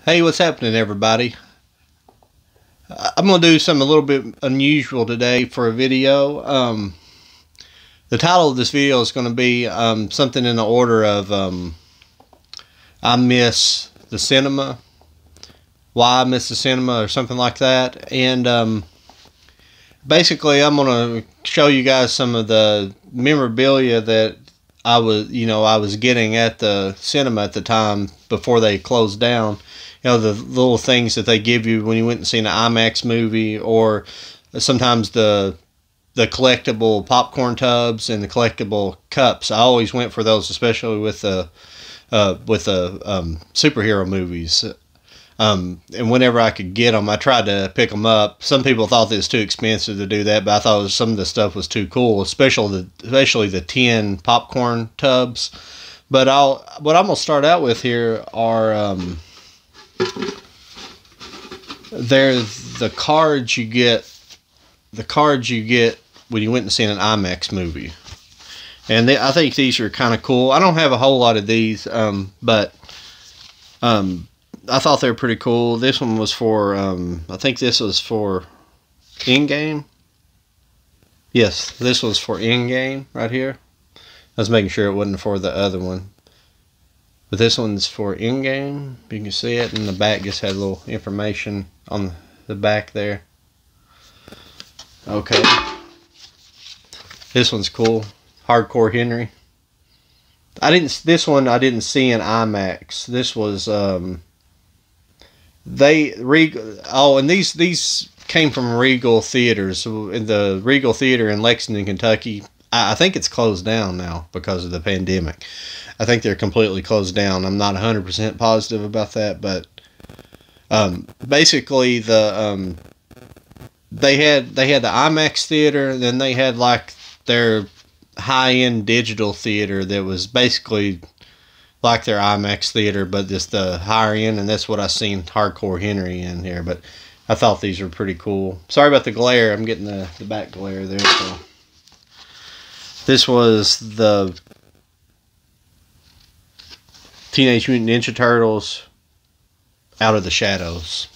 Hey, what's happening, everybody? I'm going to do something a little bit unusual today for a video. The title of this video is going to be something in the order of I miss the cinema, why I miss the cinema, or something like that. And basically, I'm going to show you guys some of the memorabilia that I was getting at the cinema at the time before they closed down. The little things that they give you when you went and seen an IMAX movie, or sometimes the collectible popcorn tubs and the collectible cups. I always went for those, especially with the superhero movies. And whenever I could get them, I tried to pick them up. Some people thought it was too expensive to do that, but I thought some of the stuff was too cool, especially the tin popcorn tubs. But what I'm gonna start out with here are there's the cards you get. The cards you get when you went and seen an IMAX movie, and I think these are kind of cool. I don't have a whole lot of these, but I thought they were pretty cool. This one was for I think this was for in-game. Yes, this was for in-game right here. I was making sure it wasn't for the other one. But this one's for in-game. You can see it, and the back just had a little information on the back there. Okay. This one's cool. Hardcore Henry. This one I didn't see in IMAX. This was and these came from Regal Theaters. In the Regal Theater in Lexington, Kentucky. I think it's closed down now because of the pandemic. I think they're completely closed down. I'm not 100% positive about that, but basically they had the IMAX theater, and then they had like their high-end digital theater that was basically like their IMAX theater, but just the higher end, and that's what I seen Hardcore Henry in here. But I thought these were pretty cool. Sorry about the glare. I'm getting the back glare there. So this was the Teenage Mutant Ninja Turtles Out of the Shadows.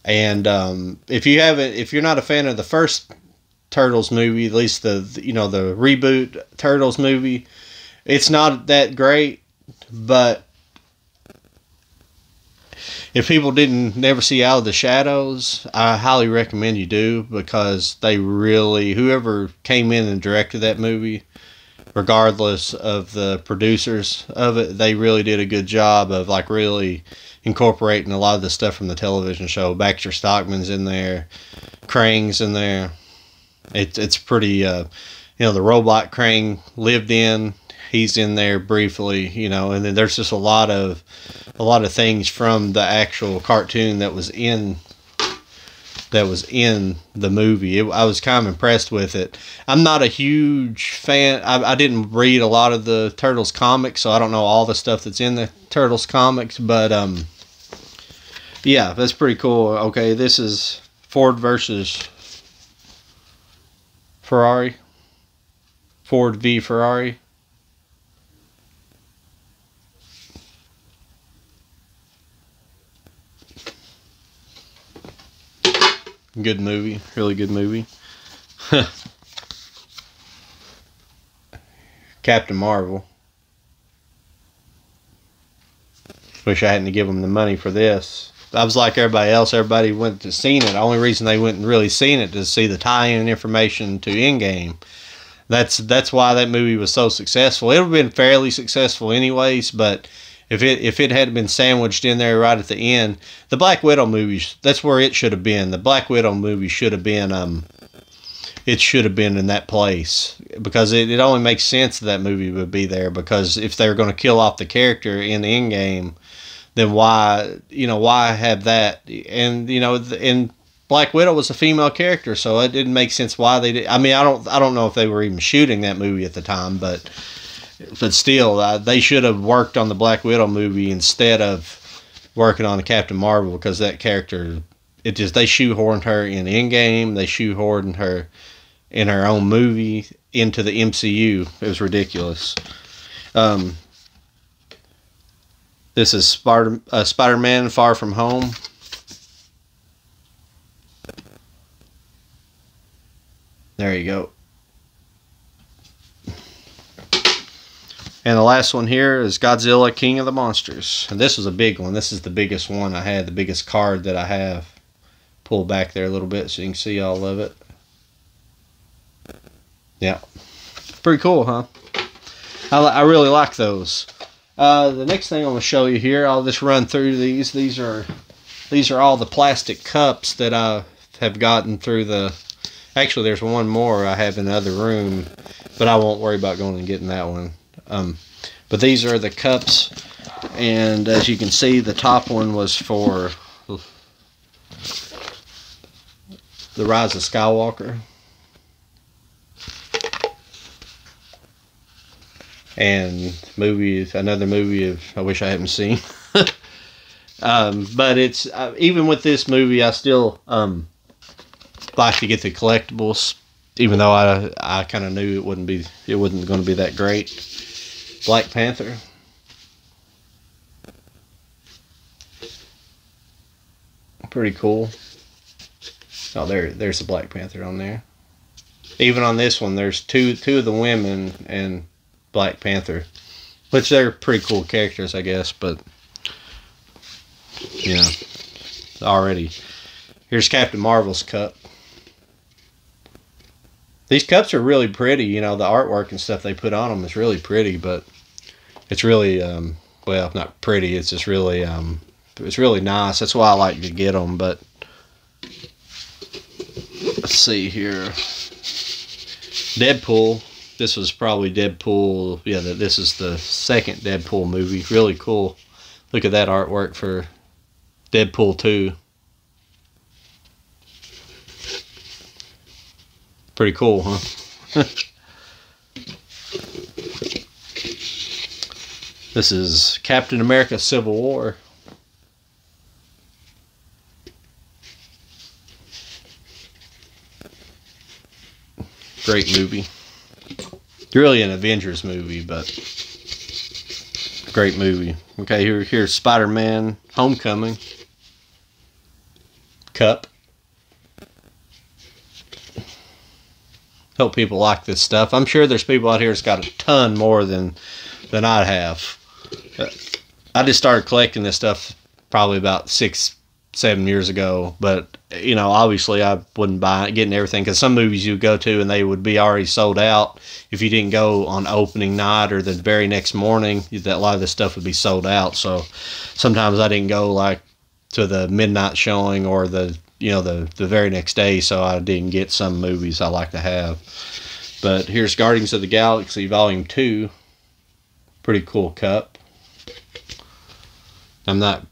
And if you're not a fan of the first Turtles movie, at least the reboot Turtles movie, it's not that great. But if people never see Out of the Shadows, I highly recommend you do, because whoever came in and directed that movie, regardless of the producers of it, they really did a good job of like really incorporating a lot of the stuff from the television show. Baxter Stockman's in there, Krang's in there. It's pretty, the robot Krang lived in. He's in there briefly, and then there's just a lot of things from the actual cartoon that was in the movie. I was kind of impressed with it. I'm not a huge fan. I didn't read a lot of the Turtles comics, so I don't know all the stuff that's in the Turtles comics, but yeah, that's pretty cool. Okay, this is Ford versus Ferrari. Ford v Ferrari. Good movie. Really good movie. Captain Marvel. Wish I hadn't to give them the money for this. I was like everybody else. Everybody went to seen it. The only reason they went and really seen it is to see the tie-in information to Endgame. That's why that movie was so successful. It would have been fairly successful anyways, but if it had been sandwiched in there right at the end, the Black Widow movie, that's where it should have been. The Black Widow movie should have been it should have been in that place, because it only makes sense that movie would be there, because if they're going to kill off the character in the Endgame, then why have that? And and Black Widow was a female character, so it didn't make sense why they did. I mean, I don't know if they were even shooting that movie at the time, but still, they should have worked on the Black Widow movie instead of working on the Captain Marvel, because that character, they shoehorned her in Endgame. They shoehorned her in her own movie into the MCU. It was ridiculous. This is Spider-Man Far From Home. There you go. And the last one here is Godzilla King of the Monsters. And this was a big one. This is the biggest one I had, the biggest card that I have. Pull back there a little bit so you can see all of it. Yeah. Pretty cool, huh? I really like those. The next thing I'm going to show you here, I'll just run through these. These are all the plastic cups that I have gotten through the... Actually, there's one more I have in the other room, but I won't worry about going and getting that one. But these are the cups, and as you can see, the top one was for The Rise of Skywalker. And another movie I wish I hadn't seen. But it's even with this movie, I still like to get the collectibles, even though I kind of knew it wasn't going to be that great. Black Panther. Pretty cool. Oh, there's the Black Panther on there. Even on this one, there's two of the women and Black Panther, which they're pretty cool characters, I guess. But you know, already here's Captain Marvel's cup. These cups are really pretty. You know, the artwork and stuff they put on them is really pretty, but it's really well, not pretty. It's just really it's really nice. That's why I like to get them. But let's see here. Deadpool. This was probably Deadpool. Yeah, this is the second Deadpool movie. Really cool. Look at that artwork for Deadpool 2. Pretty cool, huh? This is Captain America Civil War. Great movie. Really an Avengers movie, but great movie. Okay, here's Spider-Man Homecoming cup. Hope people like this stuff. I'm sure there's people out here that's got a ton more than I have. I just started collecting this stuff probably about 6-7 years ago, but you know, obviously I wouldn't buy it, getting everything, because some movies you go to and they would be already sold out if you didn't go on opening night or the very next morning. That a lot of this stuff would be sold out. So sometimes I didn't go like to the midnight showing or the very next day, so I didn't get some movies I like to have. But here's Guardians of the Galaxy Volume 2. Pretty cool cup. I'm not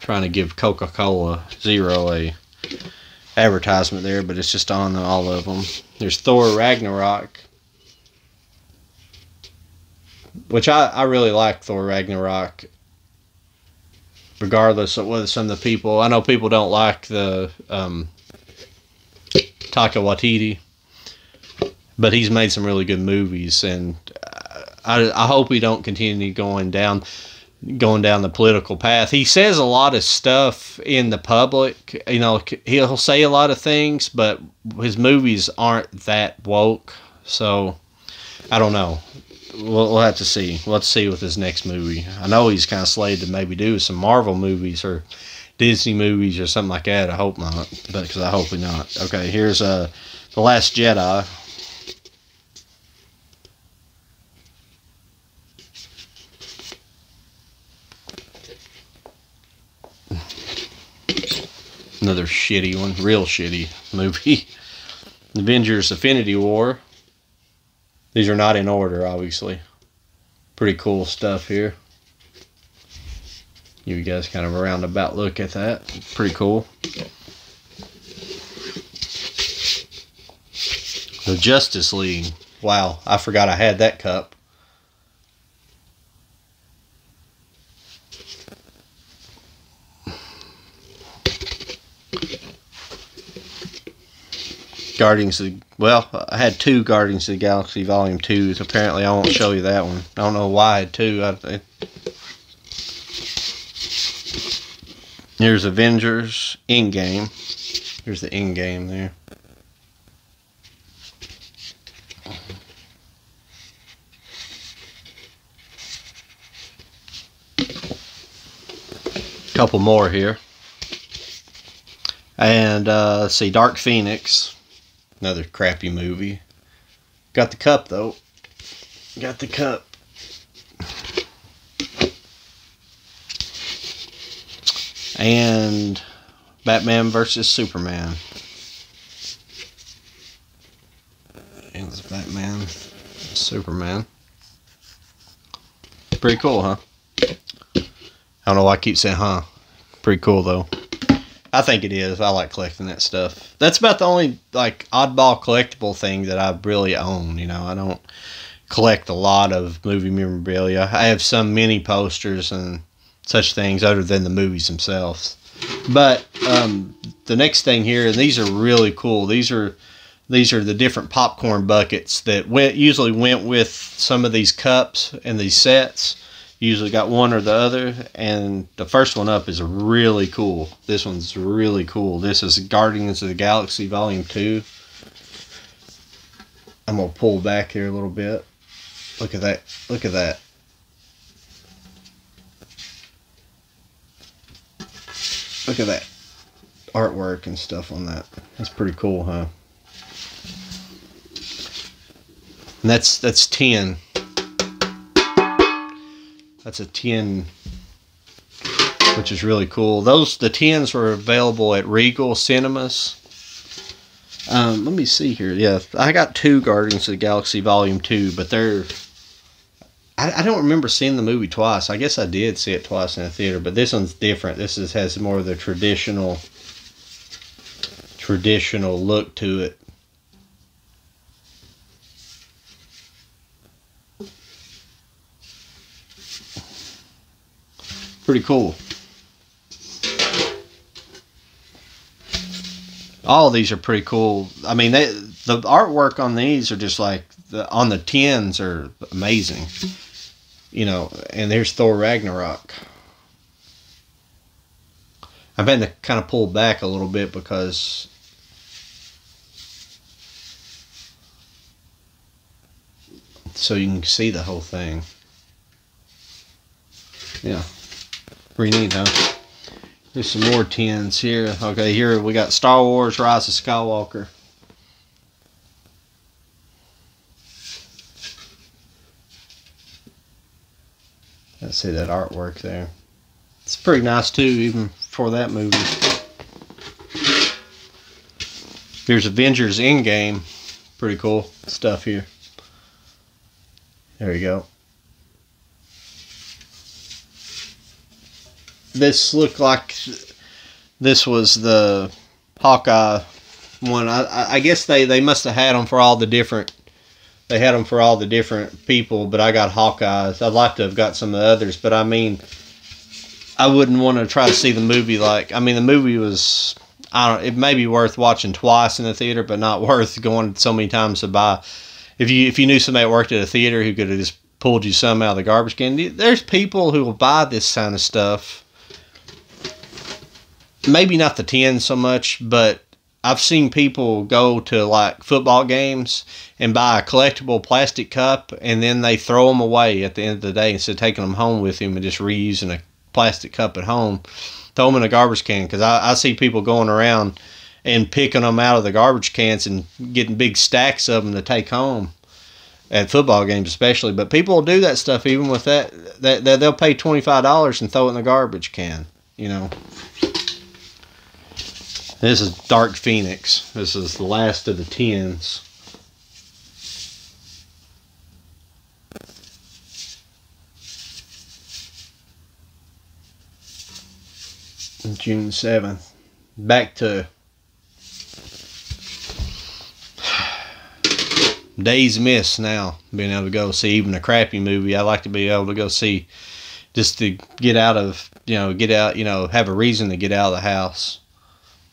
trying to give Coca-Cola Zero a advertisement there, but it's just on all of them. There's Thor Ragnarok, which I really like Thor Ragnarok, regardless of whether some of the people, I know people don't like the Taika Waititi, but he's made some really good movies, and I hope we don't continue going down the political path. He says a lot of stuff in the public. You know, he'll say a lot of things, but his movies aren't that woke. So I don't know. We'll have to see. Let's see with his next movie. I know he's kind of slated to maybe do some Marvel movies or Disney movies or something like that. I hope not, because I hope not. Okay, here's The Last Jedi. Another shitty one, real shitty movie. Avengers Infinity War. These are not in order, obviously. Pretty cool stuff here. Give you guys kind of a roundabout look at that. Pretty cool. The Justice League. Wow, I forgot I had that cup. I had two Guardians of the Galaxy Volume 2s. Apparently I won't show you that one. I don't know why I had two. Here's Avengers Endgame. Here's the Endgame there. Couple more here. And let's see, Dark Phoenix. Another crappy movie. Got the cup though. Got the cup. And Batman versus Superman. It's Batman, Superman. Pretty cool, huh? I don't know why I keep saying huh. Pretty cool though. I think it is. I like collecting that stuff. That's about the only like oddball collectible thing that I really own. You know, I don't collect a lot of movie memorabilia. I have some mini posters and such things other than the movies themselves. But the next thing here, and these are really cool. These are the different popcorn buckets that usually went with some of these cups and these sets. Usually got one or the other, and the first one up is really cool. This one's really cool. This is Guardians of the Galaxy Volume 2. I'm going to pull back here a little bit. Look at that. Look at that. Look at that artwork and stuff on that. That's pretty cool, huh? And that's 10. That's a 10, which is really cool. The 10s were available at Regal Cinemas. Let me see here. Yeah, I got 2 Guardians of the Galaxy Volume 2, but they're... I don't remember seeing the movie twice. I guess I did see it twice in a theater, but this one's different. This has more of the traditional look to it. Pretty cool. All of these are pretty cool. I mean, the artwork on these are just like on the 10s are amazing. You know, and there's Thor Ragnarok. I've been to kind of pull back a little bit because so you can see the whole thing. Yeah. Pretty neat, huh? There's some more 10s here. Okay, here we got Star Wars Rise of Skywalker. Let's see that artwork there. It's pretty nice too, even for that movie. Here's Avengers Endgame. Pretty cool stuff here. There you go. This looked like this was the Hawkeye one. I guess they must have had them for all the different. They had them for all the different people, but I got Hawkeyes. I'd like to have got some of the others, but I mean, I wouldn't want to try to see the movie like. I mean, the movie was. It may be worth watching twice in the theater, but not worth going so many times to buy. If you knew somebody that worked at a theater who could have just pulled you some out of the garbage can, there's people who will buy this kind of stuff. Maybe not the 10 so much, but I've seen people go to like football games and buy a collectible plastic cup, and then they throw them away at the end of the day instead of taking them home with them and just reusing a plastic cup at home. Throw them in a garbage can, because I see people going around and picking them out of the garbage cans and getting big stacks of them to take home at football games especially. But people will do that stuff even with that they'll pay $25 and throw it in the garbage can, you know. This is Dark Phoenix. This is the last of the 10s. June 7th. Back to days missed now. Being able to go see even a crappy movie. I like to be able to go see just to get out, have a reason to get out of the house.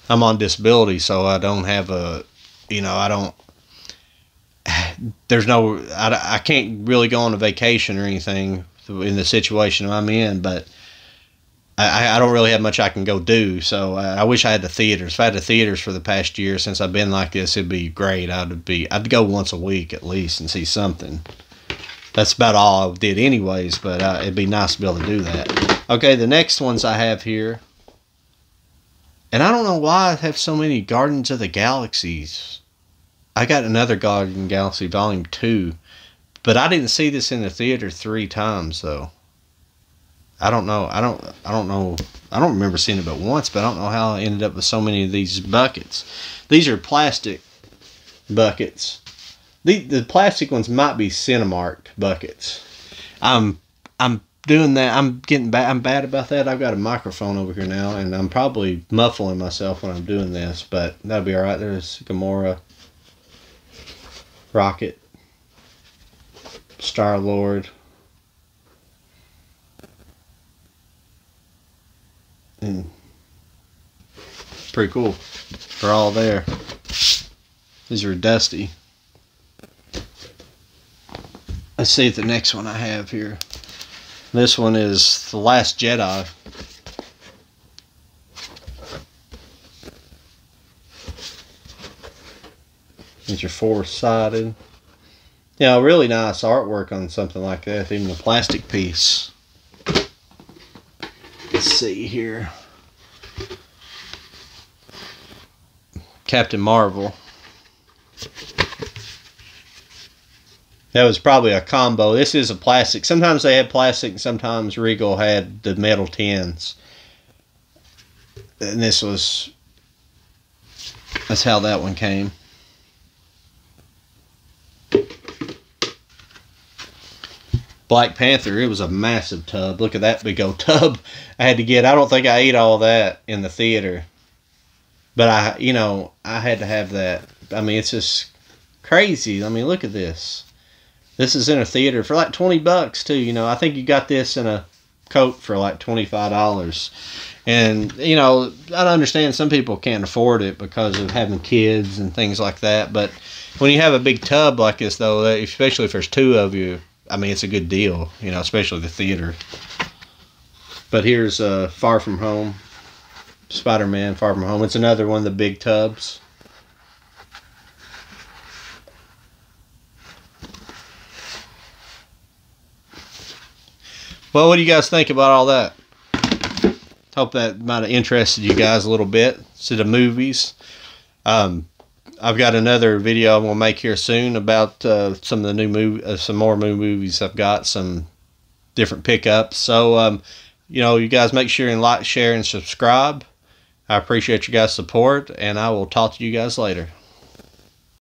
I'm on disability, so I don't have I can't really go on a vacation or anything in the situation I'm in, but I don't really have much I can go do, so I wish I had the theaters. If I had the theaters for the past year since I've been like this, it'd be great. I'd go once a week at least and see something. That's about all I did anyways, but it'd be nice to be able to do that. Okay, the next ones I have here, and I don't know why I have so many Guardians of the Galaxies. I got another Guardian of the Galaxy Volume 2, but I didn't see this in the theater 3 times though. I don't know. I don't know. I don't remember seeing it but once, but I don't know how I ended up with so many of these buckets. These are plastic buckets. The plastic ones might be Cinemark buckets. I'm doing that. I'm getting bad. I'm bad about that. I've got a microphone over here now, and I'm probably muffling myself when I'm doing this, but that'll be all right. There's Gamora, Rocket, Star-Lord. Pretty cool. They're all there. These are dusty. Let's see the next one I have here. This one is The Last Jedi. These are 4-sided. Yeah, really nice artwork on something like that, even a plastic piece. Let's see here. Captain Marvel. That was probably a combo. This is a plastic. Sometimes they had plastic, and sometimes Regal had the metal tins. And this was... That's how that one came. Black Panther, it was a massive tub. Look at that big old tub I had to get. I don't think I ate all that in the theater. But I had to have that. I mean, it's just crazy. I mean, look at this. This is in a theater for like $20 too. I think you got this in a coat for like $25. And, I understand some people can't afford it because of having kids and things like that. But when you have a big tub like this, though, especially if there's 2 of you, I mean, it's a good deal, especially the theater. But here's Far From Home. Spider-Man Far From Home. It's another one of the big tubs. Well, what do you guys think about all that? Hope that might have interested you guys a little bit. To the movies. I've got another video I'm gonna make here soon about some of the some more new movies I've got, some different pickups. So you guys make sure and like, share, and subscribe. I appreciate you guys' support, and I will talk to you guys later.